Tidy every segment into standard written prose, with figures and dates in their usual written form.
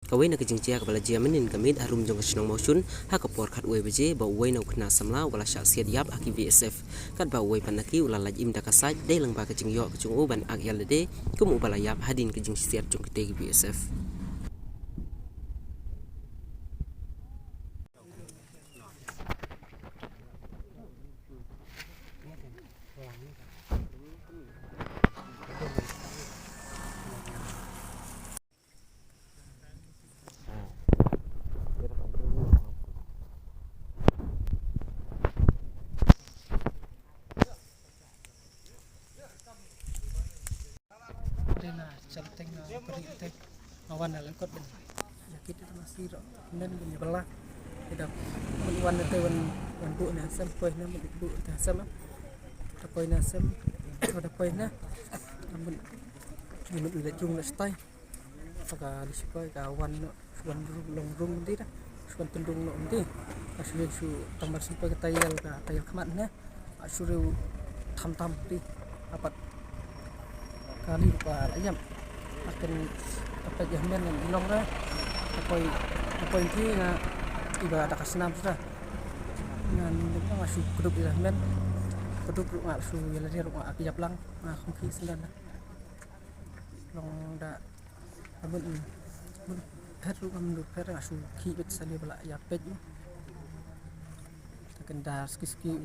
kawai nak jengcia kepala Jermanin kamit harum jong senong mosun hak kapor kat uai beje ba uai nak kena samla wala syak siat yap aki BSF kat ba uai panaki ulah laj im dakasaj dai lang ba ka jeng yo ka jong uban ak yal de kum ubala yap hadin ka jeng siat jong kete BSF. Rena calteng peritek awan dalam kot ben yakit itu masih ro kemudian ben belah tidak wan itu wan bu na sam poi na bu ta sam ta poi na sam ada poi na namun minum udah jung na stai saka disipoi ka wan no wan long rung ndi da wan tundung no ndi asli su tambah simpai ka tayal khamat na asuru tham di apat kali pa ayam akan apa jaminan yang ilong dah apa inti na iba ada kasenam sudah dengan lupa masuk keduk jaminan keduk rumah su yalah dia rumah aki japlang kongki sendan long da abun pet rumah menurut pet asu ki bet sali bala ya pet tekan dar ski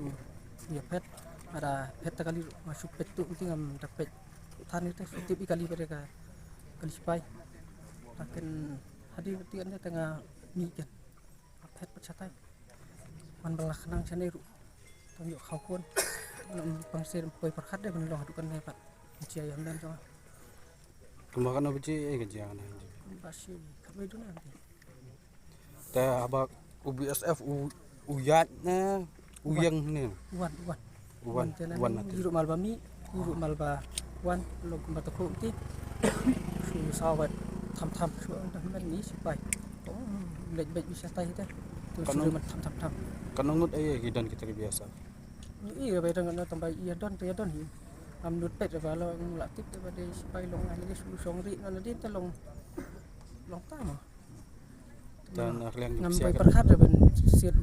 ya pet ada pet kali masuk pet tu tinggal dapat tan itu setiap kali mereka kali sipai akan hadir tiannya tengah mikir apa percatai man belah kenang sendiri tunjuk kau pun pangsir poi perkat deh benar hadukan hebat cia yang dan cuma kembakan apa sih kerjaan ini pasti kami itu nanti teh abak UBSF uyatnya uyang nih wan nanti hidup malbami hidup malba wan lo kumbat ko ti su sawat tham su dah men ni sipai lej bej bisa tai teh tu su men tham kan ngut gidan kita biasa iya ba dengan tambah iya don hi amnut pet ba lo latip ba de sipai long ali su songri nan dia telong long tama dan yang ngambai perhat ben siat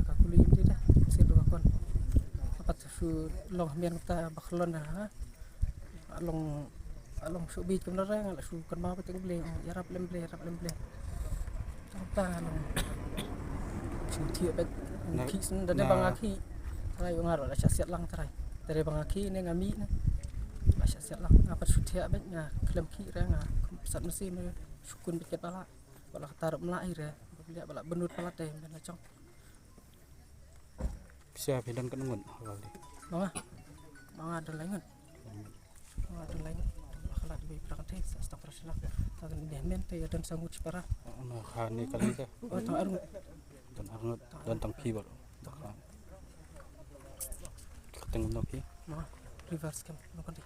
ka kuli ti dah siat ba kon apa su long mian ta baklon ha along subi kebenaran ala su kan mau peteng ble ya rap lemble ta along su tie bet kisen da bang aki trai ngaro la siat lang trai dari bang aki ne ngami ne la siat lang apa su tie bet nya klem ki re nga sat mesi me sukun biket bala bala tarup melai re beli bala benut pala teh ben cong siap dan kan ngut mama ada lain ada lain akhlak di belakang teh astagfirullah tangan demen teh dan sanggup parah khani kali teh tang arnut dan tang pi bal keteng nopi reverse cam no kan